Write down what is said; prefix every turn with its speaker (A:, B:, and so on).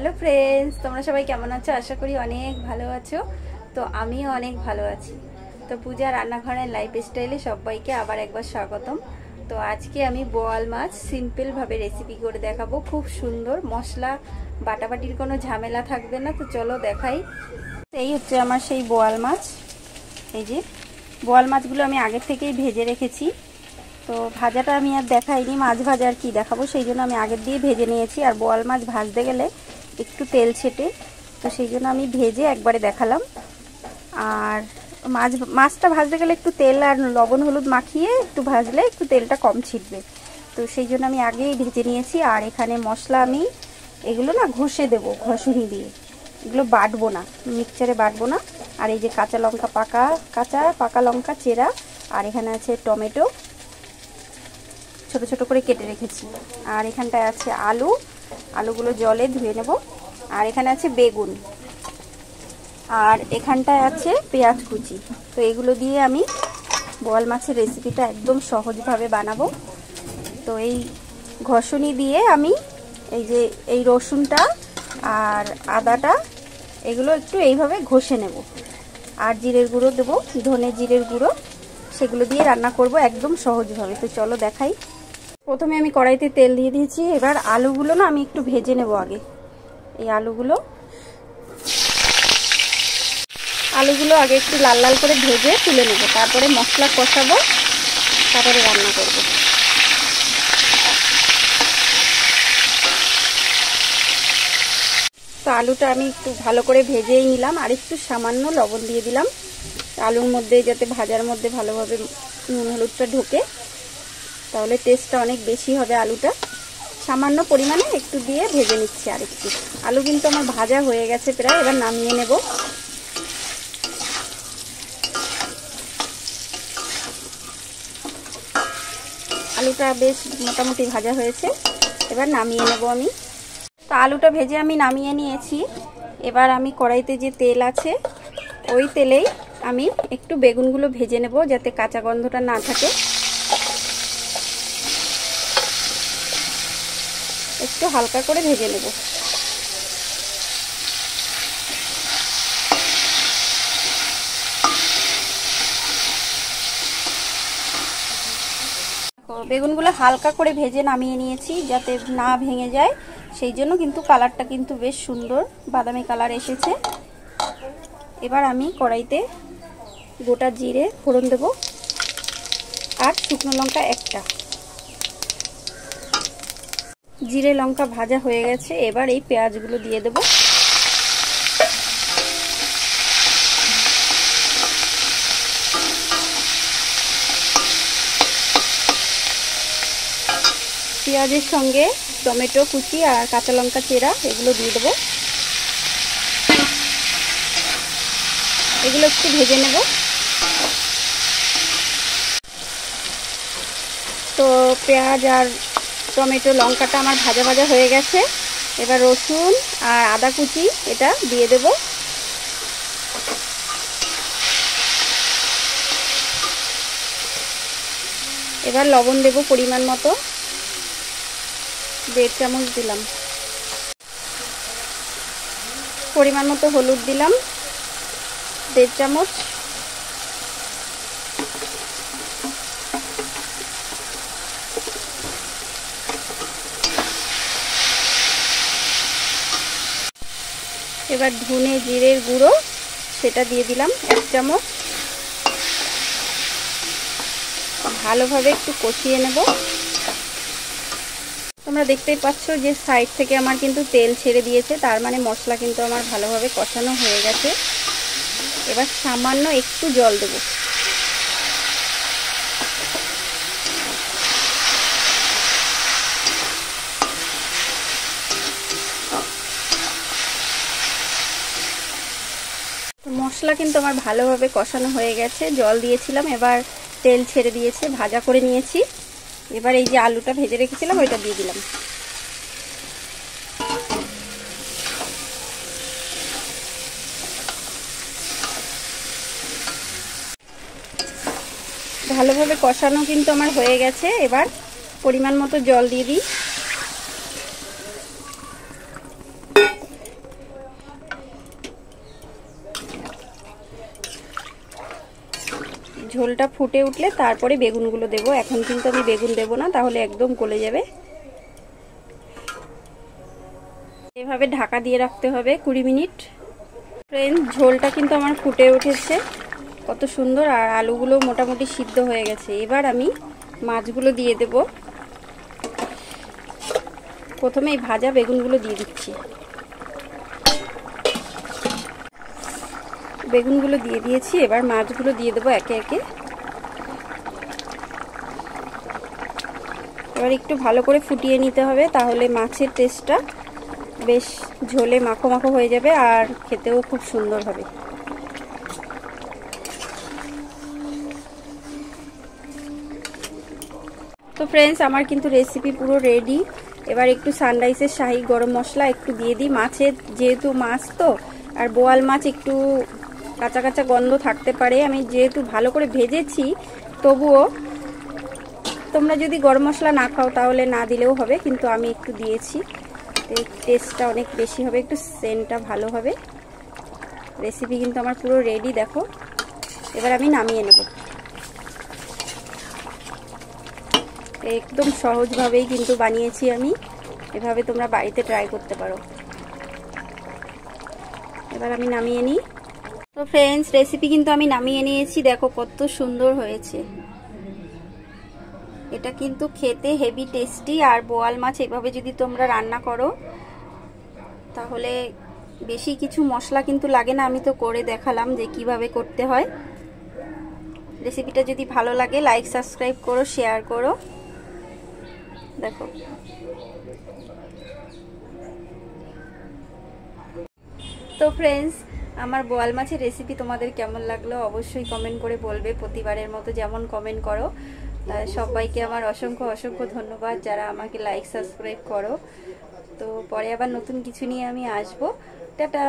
A: Hello friends, তোমরা সবাই কেমন আছো? আশা করি অনেক ভালো আছো। তো আমিও অনেক ভালো আছি। তো পূজা রান্নাঘরের লাইফস্টাইলে সবাইকে আবার একবার স্বাগতম। তো আজকে আমি বোয়াল মাছ সিম্পলভাবে রেসিপি করে দেখাবো। খুব সুন্দর, মশলা বাটাবাটির কোনো ঝামেলা থাকবে না। তো চলো দেখাই। এই হচ্ছে আমার সেই বোয়াল মাছ। এই যে বোয়াল মাছগুলো আমি আগের থেকেই ভেজে রেখেছি। তো ভাজাটা আমি আর দেখাইনি, মাছ ভাজা আর কি দেখাবো, সেই জন্য আমি আগের দিয়ে ভেজে নিয়েছি। আর বোয়াল মাছ ভাজতে গেলে একটু তেল ছেটে, তো সেই জন্য আমি ভেজে একবারে দেখালাম। আর মাছটা ভাজতে গেলে একটু তেল আর লবণ হলুদ মাখিয়ে একটু ভাজলে একটু তেলটা কম ছিটবে, তো সেই জন্য আমি আগেই ভেজে নিয়েছি। আর এখানে মশলা আমি এগুলো না ঘষে দেবো, ঘষুনি দিয়ে, এগুলো বাটবো না, মিক্সচারে বাটবো না। আর এই যে কাঁচা লঙ্কা, পাকা লঙ্কা চেরা, আর এখানে আছে টমেটো ছোট ছোট করে কেটে রেখেছি। আর এখানটায় আছে আলুগুলো জলে ধুয়ে নেব। আর এখানে আছে বেগুন, আর এখানটায় আছে পেঁয়াজ কুচি। তো এগুলো দিয়ে আমি বোয়াল মাছের রেসিপিটা একদম সহজভাবে বানাবো। তো এই ঘষুনি দিয়ে আমি এই রসুনটা আর আদাটা এগুলো একটু এইভাবে ঘষে নেব। আর জিরের গুঁড়ো দেবো, ধনে জিরের গুঁড়ো, সেগুলো দিয়ে রান্না করব একদম সহজভাবে। তো চলো দেখাই। প্রথমে আমি কড়াইতে তেল দিয়ে দিয়েছি। এবার আলুগুলো না আমি একটু ভেজে নেব আগে। এই আলুগুলো আগে একটু লাল লাল করে ভেজে তুলে নেব, তারপরে মশলা কষাবো, তারপরে রান্না করব। তো আলুটা আমি একটু ভালো করে ভেজেই নিলাম, আর একটু সামান্য লবণ দিয়ে দিলাম আলুর মধ্যে, যাতে ভাজার মধ্যে ভালোভাবে নুন হলুদটা ঢোকে, তাহলে টেস্টটা অনেক বেশি হবে। আলুটা সামান্য পরিমাণে একটু দিয়ে ভেজে নিচ্ছি। আর একটু আলু কিন্তু আমার ভাজা হয়ে গেছে প্রায়, এবার নামিয়ে নেব। আলুটা বেশ মোটামুটি ভাজা হয়েছে, এবার নামিয়ে নেব আমি। তো আলুটা ভেজে আমি নামিয়ে নিয়েছি। এবার আমি কড়াইতে যে তেল আছে ওই তেলেই আমি একটু বেগুনগুলো ভেজে নেব, যাতে কাঁচা গন্ধটা না থাকে। একটু হালকা করে ভেজে নেব। বেগুনগুলো হালকা করে ভেজে নামিয়ে নিয়েছি, যাতে না ভেঙে যায়, সেই জন্য কিন্তু কালারটা কিন্তু বেশ সুন্দর বাদামি কালার এসেছে। এবার আমি কড়াইতে গোটা জিরে ফোড়ন দেব, আর শুকনো লঙ্কা একটা। জিরে লঙ্কা ভাজা হয়ে গেছে, এবার এই পেঁয়াজগুলো দিয়ে দেব। পেঁয়াজের সঙ্গে টমেটো কুচি আর কাঁচা লঙ্কা চেরা এগুলো দিয়ে দেবো। এগুলো একটু ভেজে নেব। তো পেঁয়াজ আর টমেটো লঙ্কাটা আমার ভাজা ভাজা হয়ে গেছে। এবার রসুন আর আদা কুচি এটা দিয়ে দেব। এবার লবণ দেব পরিমাণ মতো, 1.5 চামচ দিলাম। পরিমাণ মতো হলুদ দিলাম 1.5 চামচ। এবার ধনে জিরের গুঁড়ো সেটা দিয়ে দিলাম 1 চামচ। ভালোভাবে একটু কষিয়ে নেব। তোমরা দেখতেই পাচ্ছ যে সাইড থেকে আমার কিন্তু তেল ছেড়ে দিয়েছে, তার মানে মশলা কিন্তু আমার ভালোভাবে কষানো হয়ে গেছে। এবার সামান্য একটু জল দেব। মশলা কিন্তু আমার ভালোভাবে কষানো হয়ে গেছে, জল দিয়েছিলাম, এবার তেল ছেড়ে দিয়েছে, ভাজা করে নিয়েছি। এবার এই যে আলুটা ভেজে রেখেছিলাম ওইটা দিয়ে দিলাম। ভালোভাবে কষানো কিন্তু আমার হয়ে গেছে। এবার পরিমাণ মতো জল দিয়ে দিই। ঝোলটা ফুটে উঠলে তারপরে বেগুনগুলো দেব। এখন কিন্তু আমি বেগুন দেব না, তাহলে একদম গলে যাবে। এভাবে ঢাকা দিয়ে রাখতে হবে 20 মিনিট। ফ্রেন্ডস, ঝোলটা কিন্তু আমার ফুটে উঠেছে কত সুন্দর, আর আলুগুলো মোটামুটি সিদ্ধ হয়ে গেছে। এবার আমি মাছগুলো দিয়ে দেব। প্রথমে এই ভাজা বেগুনগুলো দিয়ে দিচ্ছি। বেগুনগুলো দিয়ে দিয়েছি, এবার মাছগুলো দিয়ে দেবো একে একে। এবার একটু ভালো করে ফুটিয়ে নিতে হবে, তাহলে মাছের টেস্টটা বেশ ঝোলে মাখো মাখো হয়ে যাবে আর খেতেও খুব সুন্দর হবে। তো ফ্রেন্ডস, আমার কিন্তু রেসিপি পুরো রেডি। এবার একটু সানরাইসের শাহি গরম মশলা একটু দিয়ে দিই। মাছের যেহেতু মাছ তো, আর বোয়াল মাছ একটু কাঁচা কাঁচা গন্ধ থাকতে পারে। আমি যেহেতু ভালো করে ভেজেছি, তবুও তোমরা যদি গরম মশলা না খাও তাহলে না দিলেও হবে, কিন্তু আমি একটু দিয়েছি। টেস্টটা অনেক বেশি হবে, একটু সেন্টটা ভালো হবে। রেসিপি কিন্তু আমার পুরো রেডি, দেখো। এবার আমি নামিয়ে নেব। একদম সহজভাবেই কিন্তু বানিয়েছি আমি। এভাবে তোমরা বাড়িতে ট্রাই করতে পারো। এবার আমি নামিয়ে নিই। তো ফ্রেন্ডস, রেসিপি কিন্তু আমি নামিয়ে নিয়েছি। দেখো কত সুন্দর হয়েছে। এটা কিন্তু খেতে হেভি টেস্টি। আর বোয়াল মাছ এভাবে যদি তোমরা রান্না করো তাহলে বেশি কিছু মশলা কিন্তু লাগে না। আমি তো করে দেখালাম যে কিভাবে করতে হয়। রেসিপিটা যদি ভালো লাগে লাইক সাবস্ক্রাইব করো, শেয়ার করো। দেখো, তো ফ্রেন্ডস, আমার বোয়াল মাছের রেসিপি তোমাদের কেমন লাগলো অবশ্যই কমেন্ট করে বলবে, প্রতিবারের মতো যেমন কমেন্ট করো। সবাইকে আমার অসংখ্য অসংখ্য ধন্যবাদ যারা আমাকে লাইক সাবস্ক্রাইব করো। তো পরে আবার নতুন কিছু নিয়ে আমি আসবো। টাটা।